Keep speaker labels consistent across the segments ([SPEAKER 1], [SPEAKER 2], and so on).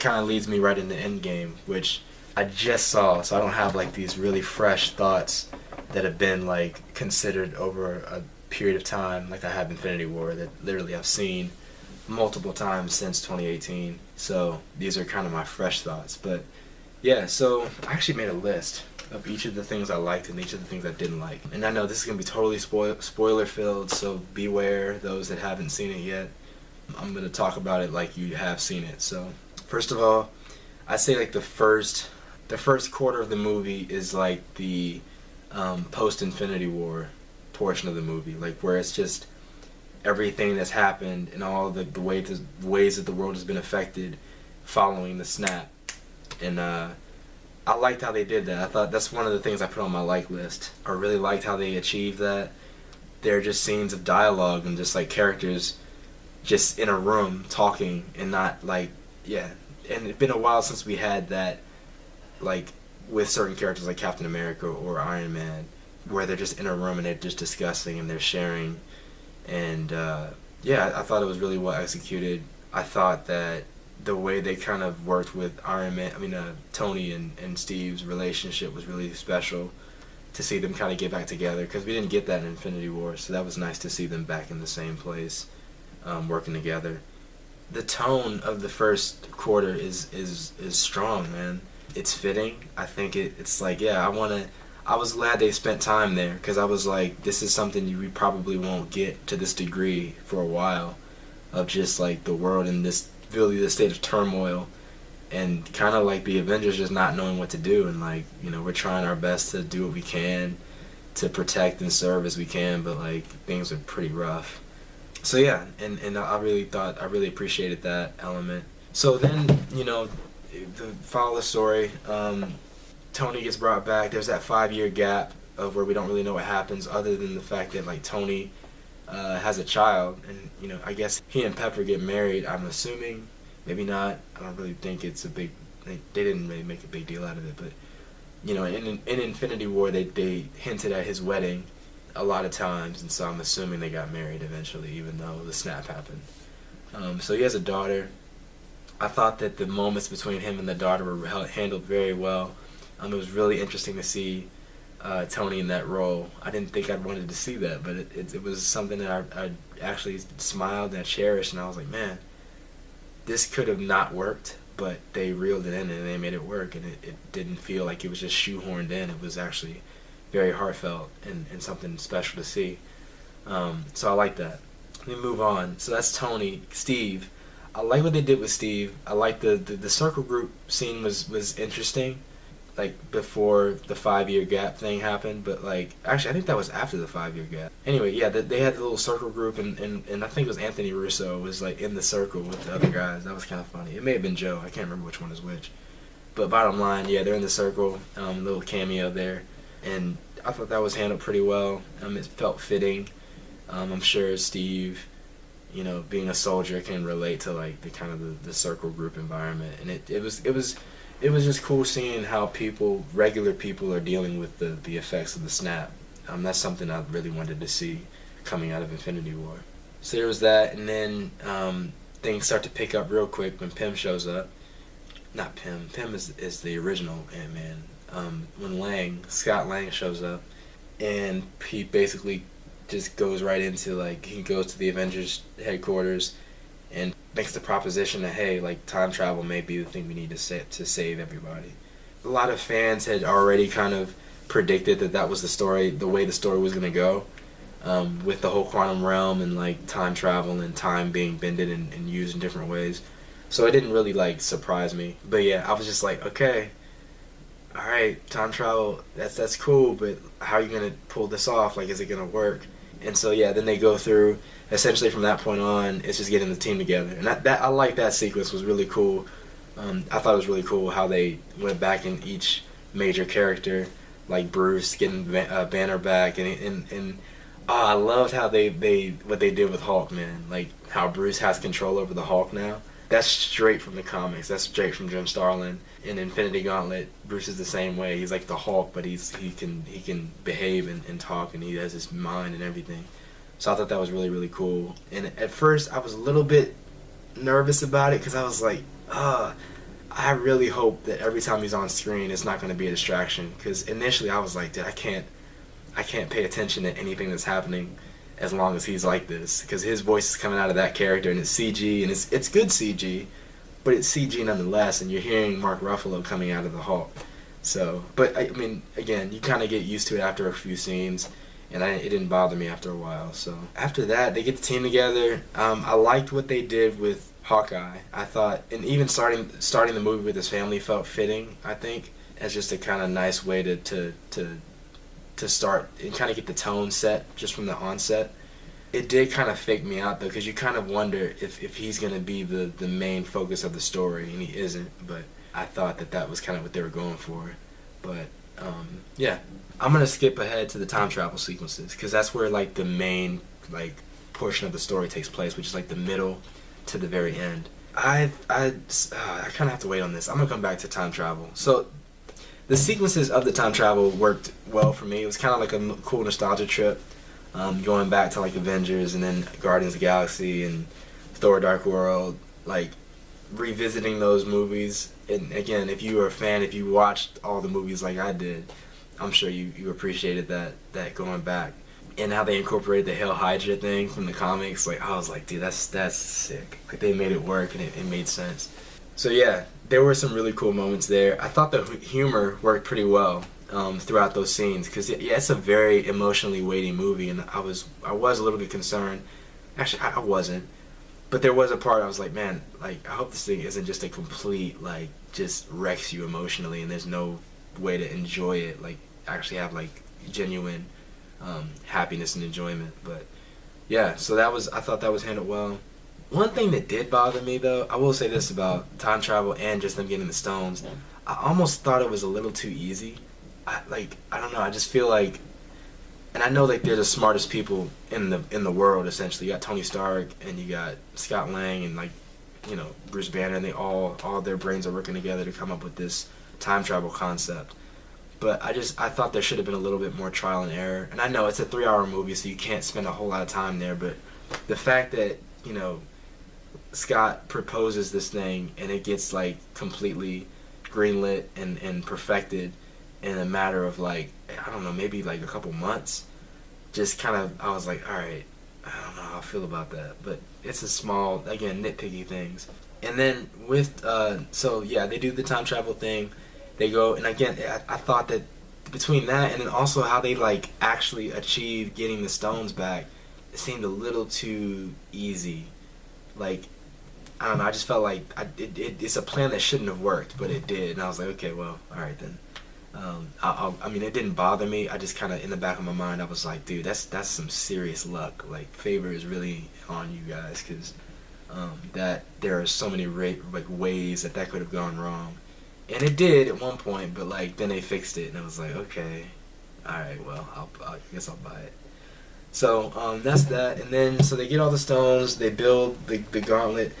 [SPEAKER 1] kind of leads me right into Endgame, which I just saw, so I don't have like these really fresh thoughts that have been like considered over a period of time, like I have Infinity War, that literally I've seen multiple times since 2018. So these are kind of my fresh thoughts. But yeah, so I actually made a list of each of the things I liked and each of the things I didn't like. And I know this is going to be totally spoiler filled, so beware those that haven't seen it yet. I'm going to talk about it like you have seen it. So first of all, I'd say like the first quarter of the movie is like the post Infinity War portion of the movie, like where it's just everything that's happened and all the ways that the world has been affected following the snap. And I liked how they did that. I thought that's one of the things I put on my like list. I really liked how they achieved that. They're just scenes of dialogue and just like characters just in a room talking and not like, yeah. And it's been a while since we had that, like with certain characters like Captain America or Iron Man, where they're just in a room and they're just discussing and they're sharing. And yeah, I thought it was really well executed. I thought that the way they kind of worked with Tony and Steve's relationship was really special to see them kind of get back together, because we didn't get that in Infinity War, so that was nice to see them back in the same place, working together. The tone of the first quarter is strong, man. It's fitting. I think it's like, yeah, I was glad they spent time there, because I was like, this is something we probably won't get to this degree for a while, of just like the world in this really the state of turmoil, and kind of like the Avengers just not knowing what to do, and like, you know, we're trying our best to do what we can to protect and serve as we can, but like things are pretty rough. So yeah, and I really appreciated that element. So then, you know, follow the story. Tony gets brought back. There's that 5-year gap of where we don't really know what happens, other than the fact that like Tony has a child, and you know, I guess he and Pepper get married. I'm assuming, maybe not. I don't really think it's a big. They didn't really make a big deal out of it, but you know, in Infinity War, they hinted at his wedding a lot of times, and so I'm assuming they got married eventually, even though the snap happened. So he has a daughter. I thought that the moments between him and the daughter were handled very well. It was really interesting to see Tony in that role. I didn't think I'd wanted to see that, but it was something that I actually smiled and I cherished, and I was like, man, this could have not worked, but they reeled it in and they made it work, and it didn't feel like it was just shoehorned in. It was actually very heartfelt and something special to see. So I like that. Let me move on. So that's Tony. Steve. I like what they did with Steve. I like the circle group scene was interesting, like before the 5-year gap thing happened, but like actually I think that was after the 5-year gap. Anyway, yeah, they had the little circle group, and I think it was Anthony Russo was like in the circle with the other guys. That was kind of funny. It may have been Joe. I can't remember which one is which. But bottom line, yeah, they're in the circle. Little cameo there, and I thought that was handled pretty well. It felt fitting. I'm sure Steve, you know, being a soldier, can relate to like the kind of the circle group environment, and it was just cool seeing how regular people are dealing with the effects of the snap. That's something I really wanted to see coming out of Infinity War. So there was that, and then things start to pick up real quick when Pym shows up. Not Pym. Pym is the original Ant-Man. When Scott Lang shows up, and he basically just goes right into, like, he goes to the Avengers headquarters and makes the proposition that, hey, like, time travel may be the thing we need to save everybody. A lot of fans had already kind of predicted that was the way the story was going to go, with the whole quantum realm and like time travel and time being bended and used in different ways. So it didn't really like surprise me. But yeah, I was just like, okay, all right, time travel, that's cool, but how are you going to pull this off? Like, is it going to work? And so yeah, then they go through, essentially from that point on, it's just getting the team together. And that I like that sequence, was really cool. I thought it was really cool how they went back in each major character, like Bruce getting Banner back, and I loved how what they did with Hulk, man. Like how Bruce has control over the Hulk now. That's straight from the comics. That's straight from Jim Starlin. In Infinity Gauntlet, Bruce is the same way. He's like the Hulk, but he can behave and talk, and he has his mind and everything. So I thought that was really, really cool. And at first, I was a little bit nervous about it, because I was like, I really hope that every time he's on screen, it's not going to be a distraction. Because initially I was like, dude, I can't pay attention to anything that's happening as long as he's like this. Because his voice is coming out of that character, and it's CG, and it's good CG, but it's CG nonetheless. And you're hearing Mark Ruffalo coming out of the Hulk. So, but I mean, again, you kind of get used to it after a few scenes, and it didn't bother me after a while. So after that, they get the team together. I liked what they did with Hawkeye. I thought, and even starting the movie with his family felt fitting. I think as just a kind of nice way to start and kind of get the tone set just from the onset. It did kind of fake me out though, because you kind of wonder if he's gonna be the main focus of the story, and he isn't. But I thought that was kind of what they were going for. But yeah, I'm gonna skip ahead to the time travel sequences because that's where like the main like portion of the story takes place, which is like the middle to the very end. I kind of have to wait on this. I'm gonna come back to time travel. So the sequences of the time travel worked well for me. It was kind of like a cool nostalgia trip, going back to like Avengers and then Guardians of the Galaxy and Thor: Dark World, like revisiting those movies. And again, if you were a fan, if you watched all the movies like I did, I'm sure you appreciated that going back. And how they incorporated the Hail Hydra thing from the comics, like I was like, dude, that's sick. Like they made it work and it made sense. So yeah, there were some really cool moments there. I thought the humor worked pretty well throughout those scenes because yeah, it's a very emotionally weighty movie, and I was a little bit concerned. Actually, I wasn't, but there was a part I was like, man, like I hope this thing isn't just a complete like just wrecks you emotionally, and there's no way to enjoy it, like actually have like genuine happiness and enjoyment. But yeah, so I thought that was handled well. One thing that did bother me though, I will say this about time travel and just them getting the stones, I almost thought it was a little too easy. I don't know, I just feel like, and I know like they're the smartest people in the world essentially. You got Tony Stark and you got Scott Lang and like, you know, Bruce Banner, and they all their brains are working together to come up with this time travel concept. But I thought there should have been a little bit more trial and error. And I know it's a 3-hour movie, so you can't spend a whole lot of time there. But the fact that, you know, Scott proposes this thing and it gets like completely greenlit and perfected in a matter of like, I don't know, maybe like a couple months. Just kind of, I was like, all right, I don't know how I feel about that. But it's a small, again, nitpicky things. And then with, so yeah, they do the time travel thing. They go, and again, I thought that between that and then also how they like actually achieve getting the stones back, it seemed a little too easy. Like, I don't know, I just felt like it's a plan that shouldn't have worked, but it did. And I was like, okay, well, all right then. I mean, it didn't bother me. I just kind of, in the back of my mind, I was like, dude, that's some serious luck. Like, favor is really on you guys, because that there are so many like ways that could have gone wrong. And it did at one point, but like then they fixed it, and I was like, okay, all right, well, I guess I'll buy it. So that's that, and then so they get all the stones, they build the gauntlet.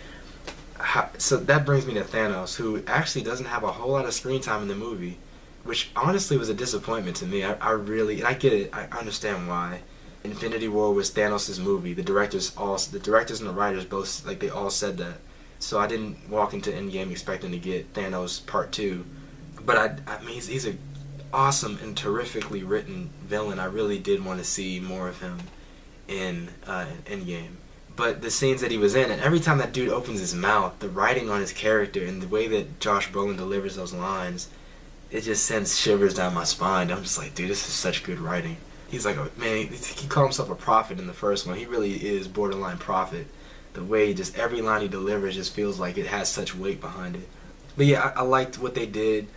[SPEAKER 1] So that brings me to Thanos, who actually doesn't have a whole lot of screen time in the movie, which honestly was a disappointment to me. I really, and I get it, I understand why. Infinity War was Thanos' movie. The directors and the writers both, like, they all said that. So I didn't walk into Endgame expecting to get Thanos Part 2. But I mean, he's an awesome and terrifically written villain. I really did want to see more of him in Endgame. But the scenes that he was in, and every time that dude opens his mouth, the writing on his character and the way that Josh Brolin delivers those lines, it just sends shivers down my spine. I'm just like, dude, this is such good writing. He's like, man, he called himself a prophet in the first one. He really is borderline prophet. The way just every line he delivers just feels like it has such weight behind it. But yeah, I liked what they did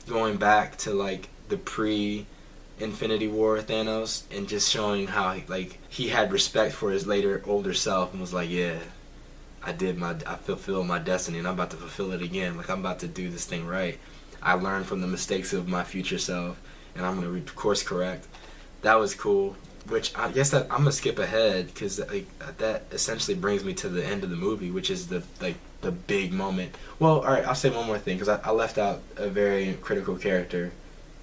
[SPEAKER 1] going back to like the pre-Infinity War Thanos and just showing how like he had respect for his later older self and was like, yeah, I fulfilled my destiny and I'm about to fulfill it again. Like, I'm about to do this thing right. I learned from the mistakes of my future self and I'm going to course correct. That was cool. Which I guess that I'm gonna skip ahead because like, that essentially brings me to the end of the movie, which is the big moment. Well, all right, I'll say one more thing because I left out a very critical character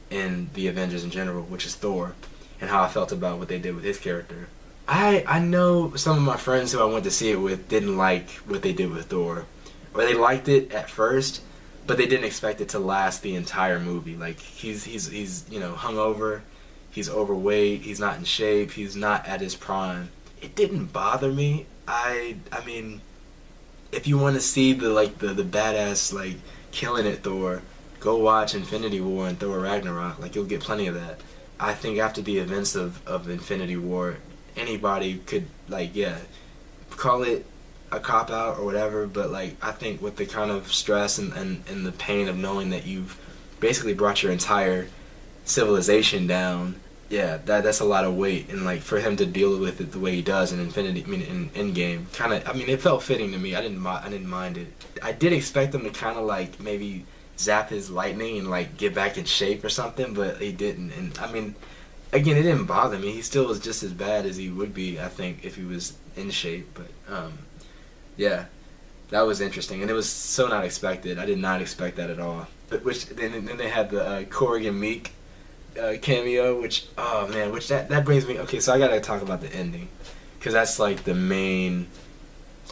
[SPEAKER 1] in the Avengers in general, which is Thor, and how I felt about what they did with his character. I know some of my friends who I went to see it with didn't like what they did with Thor, or they liked it at first, but they didn't expect it to last the entire movie. Like he's hungover, he's overweight, he's not in shape, he's not at his prime. It didn't bother me. I mean, if you want to see the badass like killing it Thor, go watch Infinity War and Thor Ragnarok. Like you'll get plenty of that. I think after the events of Infinity War, anybody could call it a cop out or whatever, but like I think with the kind of stress and the pain of knowing that you've basically brought your entire civilization down, yeah, that's a lot of weight, and like for him to deal with it the way he does in in Endgame, kind of, I mean, it felt fitting to me. I didn't mind it. I did expect him to kind of like maybe zap his lightning and like get back in shape or something, but he didn't. And I mean, again, it didn't bother me. He still was just as bad as he would be, I think, if he was in shape. But yeah, that was interesting, and it was so not expected. I did not expect that at all. But which then they had the Korg and Meek cameo, which, oh man, which that brings me, okay, so I gotta talk about the ending, because that's like the main.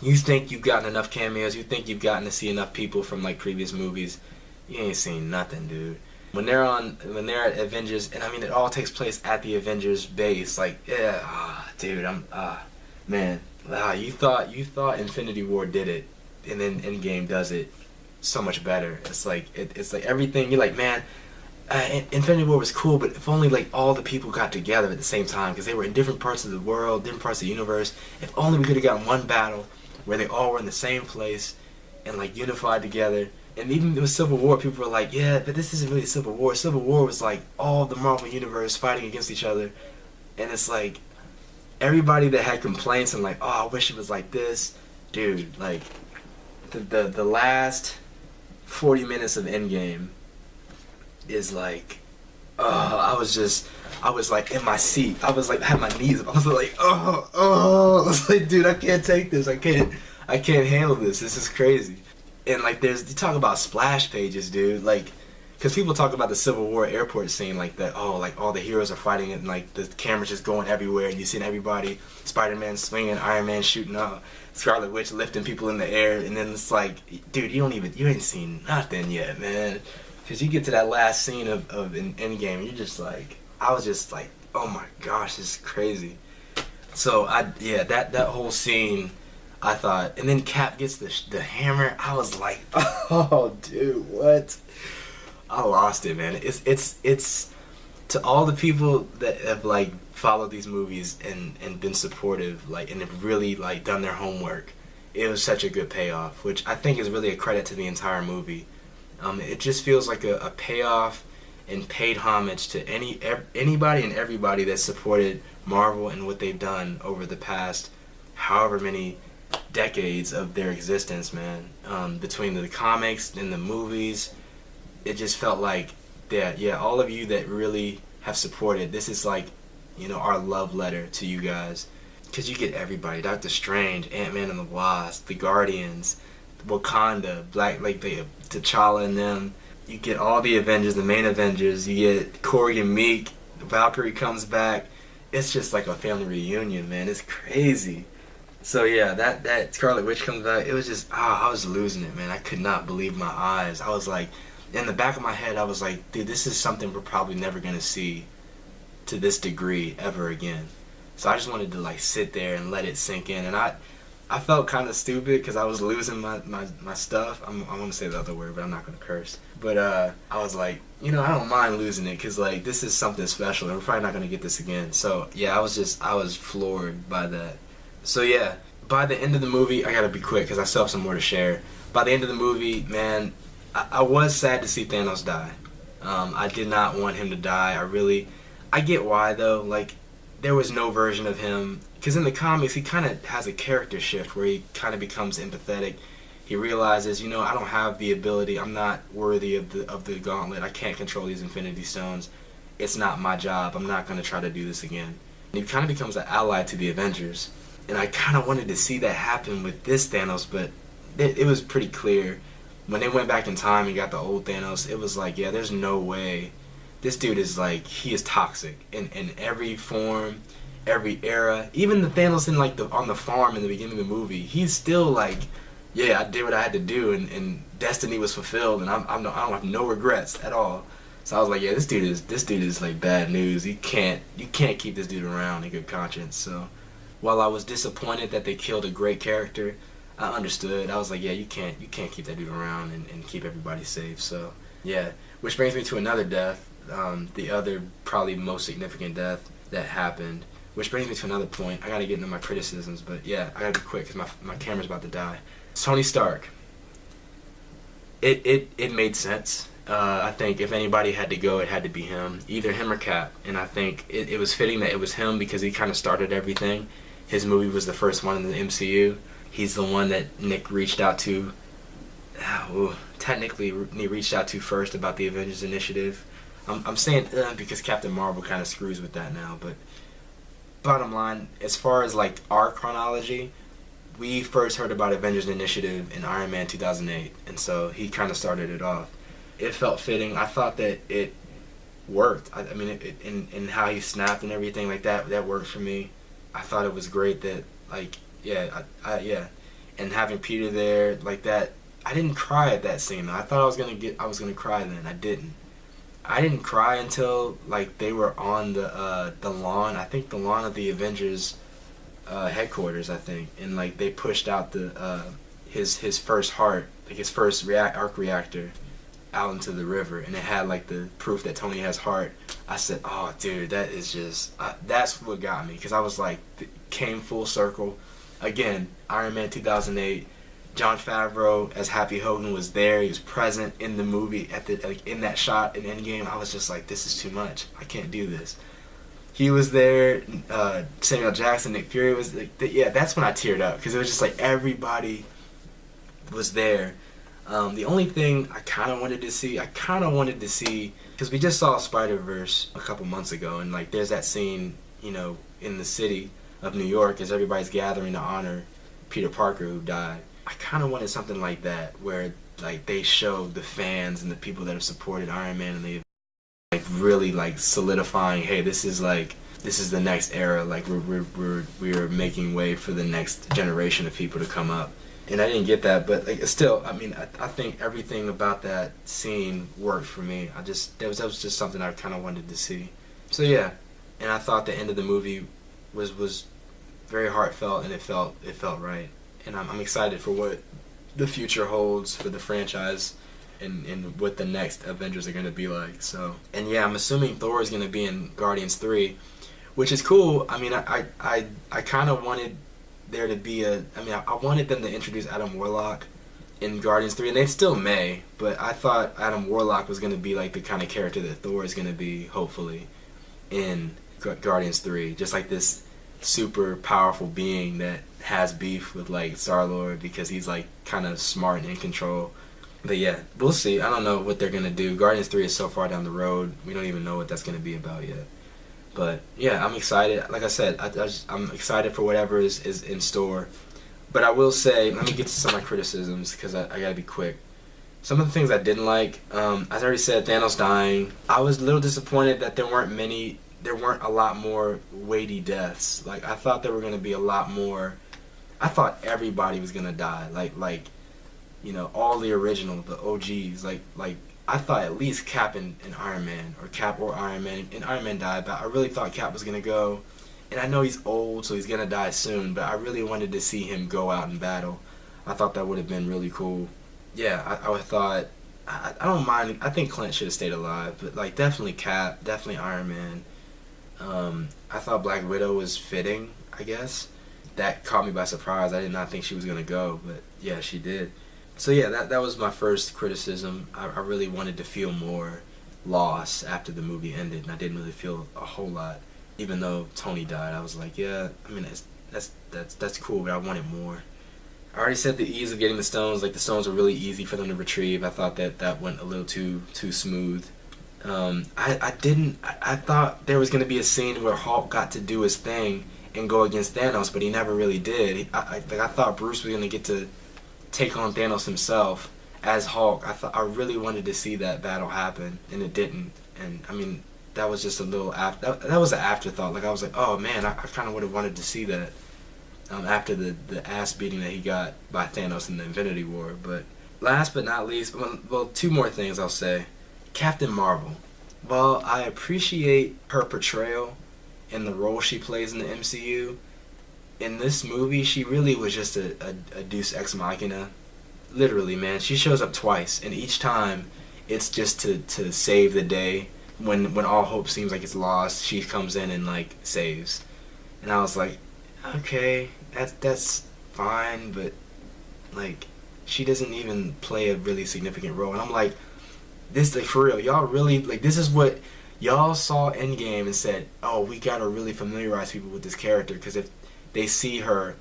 [SPEAKER 1] You think you've gotten enough cameos, you think you've gotten to see enough people from like previous movies, you ain't seen nothing, dude. When they're at Avengers, and I mean it all takes place at the Avengers base, like, yeah, dude, man, you thought Infinity War did it, and then Endgame does it so much better. It's like it's like everything, you're like, man, Infinity War was cool, but if only like all the people got together at the same time, because they were in different parts of the world, different parts of the universe. If only we could have gotten one battle where they all were in the same place and like unified together. And even with Civil War, people were like, yeah, but this isn't really Civil War. Civil War was like all the Marvel universe fighting against each other, and it's like everybody that had complaints and like, oh, I wish it was like this, dude. Like the last 40 minutes of Endgame is like, I was like in my seat. I was like, I had my knees up. I was like, I was like, dude, I can't take this. I can't handle this. This is crazy. And like, you talk about splash pages, dude. Like, because people talk about the Civil War airport scene like that. Oh, like all the heroes are fighting and like the camera's just going everywhere and you seeing everybody. Spider-Man swinging, Iron Man shooting up, Scarlet Witch lifting people in the air, and then it's like, dude, you ain't seen nothing yet, man. Because you get to that last scene of Endgame, you're just like, I was just like, oh my gosh, this is crazy. So that whole scene, I thought, and then Cap gets the hammer. I was like, oh dude, what? I lost it, man. It's to all the people that have like followed these movies and been supportive, like, and have really like done their homework. It was such a good payoff, which I think is really a credit to the entire movie. It just feels like a payoff and paid homage to anybody and everybody that supported Marvel and what they've done over the past however many decades of their existence, man. Between the comics and the movies, it just felt like that. Yeah, all of you that really have supported, this is like, our love letter to you guys, because you get everybody: Doctor Strange, Ant-Man and the Wasp, the Guardians, Wakanda, T'Challa and them. You get all the Avengers, the main Avengers. You get Korg and Meek. Valkyrie comes back. It's just like a family reunion, man. It's crazy. So yeah, that Scarlet Witch comes back. It was just, I was losing it, man. I could not believe my eyes. I was like, in the back of my head, I was like, dude, this is something we're probably never gonna see to this degree ever again. So I just wanted to like sit there and let it sink in, and I felt kind of stupid because I was losing my stuff. I want to say the other word, but I'm not going to curse. But I was like, I don't mind losing it because like this is something special and we're probably not going to get this again. So yeah, I was floored by that. So yeah, by the end of the movie, I got to be quick because I still have some more to share. By the end of the movie, man, I was sad to see Thanos die. I did not want him to die. I get why though. Like, there was no version of him, because in the comics he kind of has a character shift where he kind of becomes empathetic. He realizes, I don't have the ability. I'm not worthy of the gauntlet. I can't control these Infinity Stones. It's not my job. I'm not going to try to do this again. And he kind of becomes an ally to the Avengers. And I kind of wanted to see that happen with this Thanos, but it was pretty clear. When they went back in time and got the old Thanos, it was like, yeah, there's no way. This dude is like, he is toxic in every form, every era. Even the Thanos on the farm in the beginning of the movie, he's still like yeah, I did what I had to do, and destiny was fulfilled, and I don't have no regrets at all. So I was like, yeah, this dude is like bad news. You can't keep this dude around in good conscience. So while I was disappointed that they killed a great character, I understood. I was like, yeah, you can't keep that dude around and keep everybody safe. So yeah, which brings me to another death, the other probably most significant death that happened. Which brings me to another point. I gotta get into my criticisms, but yeah, I gotta be quick because my camera's about to die. Tony Stark. It made sense. I think if anybody had to go, it had to be him. Either him or Cap. And I think it was fitting that it was him because he kind of started everything. His movie was the first one in the MCU. He's the one that Nick reached out to. Technically, he reached out to first about the Avengers Initiative. I'm saying because Captain Marvel kind of screws with that now. But bottom line, as far as like our chronology, we first heard about Avengers Initiative in Iron Man 2008, and so he kind of started it off. It felt fitting. I thought that it worked. I mean, in how he snapped and everything like that, that worked for me. I thought it was great that, like, yeah, yeah, and having Peter there like that. I didn't cry at that scene. I thought I was gonna cry then. I didn't. I didn't cry until like they were on the lawn. I think the lawn of the Avengers headquarters, I think, and like they pushed out the his first heart, like his first arc reactor, out into the river, and it had like the proof that Tony has heart. I said, "Oh, dude, that is just that's what got me," because I was like, came full circle. Again, Iron Man 2008. Jon Favreau as Happy Hogan was there. He was present in the movie at the like in that shot in Endgame. I was just like, this is too much. I can't do this. He was there. Samuel Jackson, Nick Fury was like, yeah. That's when I teared up because it was just like everybody was there. The only thing I kind of wanted to see, because we just saw Spider-Verse a couple months ago, and like there's that scene, in the city of New York as everybody's gathering to honor Peter Parker who died. I kind of wanted something like that where like they showed the fans and the people that have supported Iron Man and they like really like solidifying, hey, this is the next era, like we're making way for the next generation of people to come up. And I didn't get that, but like still, I mean, I think everything about that scene worked for me. That was just something I kind of wanted to see. So yeah, and I thought the end of the movie was very heartfelt and it felt right. And I'm excited for what the future holds for the franchise and what the next Avengers are going to be like. So, and yeah, I'm assuming Thor is going to be in Guardians 3, which is cool. I mean, I kind of wanted there to be I wanted them to introduce Adam Warlock in Guardians 3, and they still may, but I thought Adam Warlock was going to be like the kind of character that Thor is going to be, hopefully, in Guardians 3. Just like this super powerful being that has beef with like Star-Lord because he's like kind of smart and in control. But yeah, we'll see. I don't know what they're gonna do. Guardians 3 is so far down the road. We don't even know what that's gonna be about yet. But yeah, I'm excited. Like I said, I'm excited for whatever is in store. But I will say, let me get to some of my criticisms because I gotta be quick. Some of the things I didn't like, as I already said, Thanos dying. I was a little disappointed that there weren't a lot more weighty deaths. Like I thought there were gonna be a lot more. I thought everybody was gonna die. Like all the original, the OGs. Like I thought at least Cap and Iron Man, or Cap or Iron Man, and Iron Man died. But I really thought Cap was gonna go. And I know he's old, so he's gonna die soon. But I really wanted to see him go out in battle. I thought that would have been really cool. Yeah, I thought. I don't mind. I think Clint should have stayed alive, but like definitely Cap, definitely Iron Man. I thought Black Widow was fitting, I guess. That caught me by surprise. I did not think she was going to go, but yeah, she did. So yeah, that was my first criticism. I really wanted to feel more loss after the movie ended, and I didn't really feel a whole lot. Even though Tony died, I was like, yeah, I mean, that's cool, but I wanted more. I already said the ease of getting the stones. Like the stones were really easy for them to retrieve. I thought that went a little too smooth. I thought there was going to be a scene where Hulk got to do his thing and go against Thanos, but he never really did. I thought Bruce was going to get to take on Thanos himself as Hulk. I really wanted to see that battle happen, and it didn't. And I mean, that was just a little that was an afterthought. Like I was like, oh man, I kind of would have wanted to see that. after the ass beating that he got by Thanos in the Infinity War. But last but not least, well, two more things I'll say. Captain Marvel. Well, I appreciate her portrayal in the role she plays in the MCU. In this movie, she really was just a deus ex machina. Literally, man. She shows up twice, and each time it's just to save the day. When all hope seems like it's lost, she comes in and like saves. And I was like, okay, that's fine, but like she doesn't even play a really significant role. And I'm like, this, like, for real, y'all really, like, this is what y'all saw Endgame and said, oh, we gotta really familiarize people with this character, because if they see her,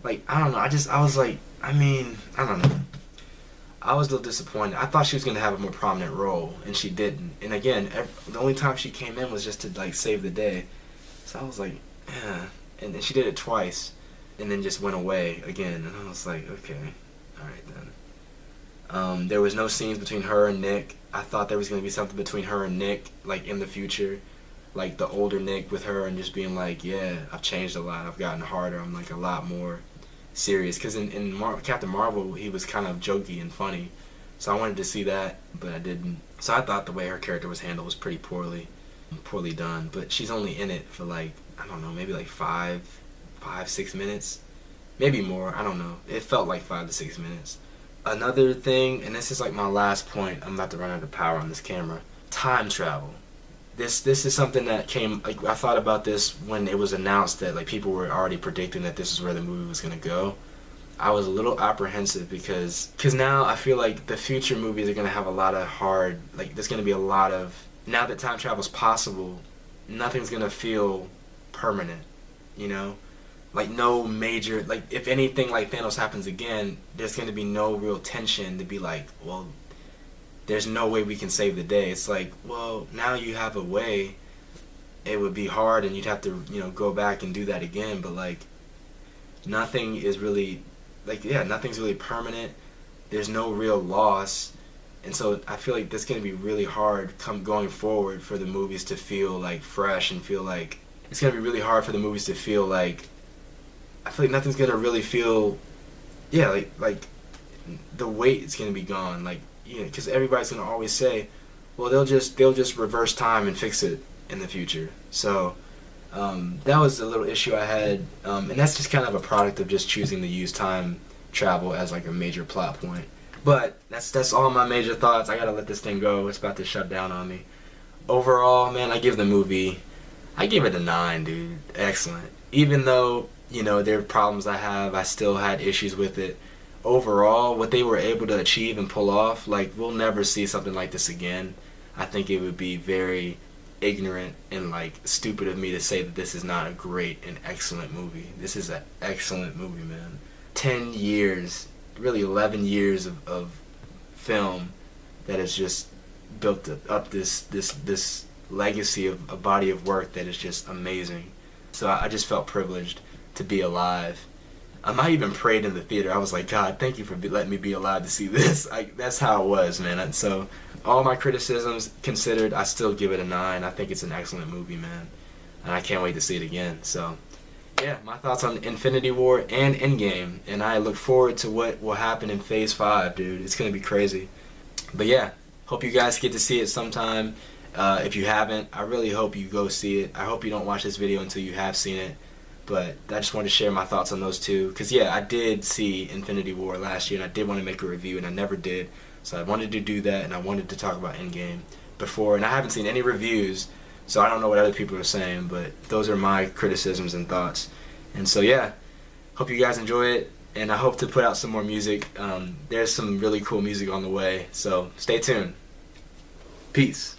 [SPEAKER 1] like, I don't know, I was like, I mean, I don't know. I was a little disappointed. I thought she was going to have a more prominent role, and she didn't. And again, the only time she came in was just to, like, save the day. So I was like, yeah. And then she did it twice, and then just went away again. And I was like, okay, alright then. There was no scenes between her and Nick. I thought there was going to be something between her and Nick, like, in the future. Like, the older Nick with her, and just being like, yeah, I've changed a lot. I've gotten harder. I'm, like, a lot more serious, because in Captain Marvel he was kind of jokey and funny, so I wanted to see that, but I didn't. So I thought the way her character was handled was pretty poorly done. But she's only in it for, like, I don't know, maybe like 5-6 minutes, maybe more. I don't know. It felt like 5 to 6 minutes. Another thing, and this is like my last point. I'm about to run out of power on this camera. Time travel. This is something that came, like, I thought about this when it was announced that, like, people were already predicting that this is where the movie was going to go. I was a little apprehensive because now I feel like the future movies are going to have a lot of hard, like, there's going to be a lot of, now that time travel is possible, nothing's going to feel permanent, you know? Like, no major, like, if anything like Thanos happens again, there's going to be no real tension to be like, well, there's no way we can save the day. It's like, well, now you have a way. It would be hard, and you'd have to, you know, go back and do that again. But, like, nothing is really, like, yeah, nothing's really permanent. There's no real loss. And so I feel like that's going to be really hard going forward for the movies to feel, like, fresh, and feel like, it's going to be really hard for the movies to feel like, I feel like nothing's going to really feel, yeah, like the weight is going to be gone. Like, yeah, because everybody's gonna always say, well, they'll just reverse time and fix it in the future. So that was a little issue I had, and that's just kind of a product of just choosing to use time travel as, like, a major plot point. But that's all my major thoughts. I gotta let this thing go. It's about to shut down on me. Overall, man, I give it a 9, dude. Excellent. Even though, you know, there are problems I have, I still had issues with it. Overall, what they were able to achieve and pull off, like, we'll never see something like this again. I think it would be very ignorant and, like, stupid of me to say that this is not a great and excellent movie. This is an excellent movie, man. 10 years, really 11 years of film that has just built up this legacy of a body of work that is just amazing. So I just felt privileged to be alive. I even prayed in the theater. I was like, God, thank you for letting me be alive to see this. That's how it was, man. And so, all my criticisms considered, I still give it a 9. I think it's an excellent movie, man. And I can't wait to see it again. So, yeah, my thoughts on Infinity War and Endgame. And I look forward to what will happen in Phase 5, dude. It's going to be crazy. But yeah, hope you guys get to see it sometime. If you haven't, I really hope you go see it. I hope you don't watch this video until you have seen it. But I just wanted to share my thoughts on those two. Because, yeah, I did see Infinity War last year, and I did want to make a review, and I never did. So I wanted to do that, and I wanted to talk about Endgame before. And I haven't seen any reviews, so I don't know what other people are saying. But those are my criticisms and thoughts. And so, yeah, hope you guys enjoy it. And I hope to put out some more music. There's some really cool music on the way. So stay tuned. Peace.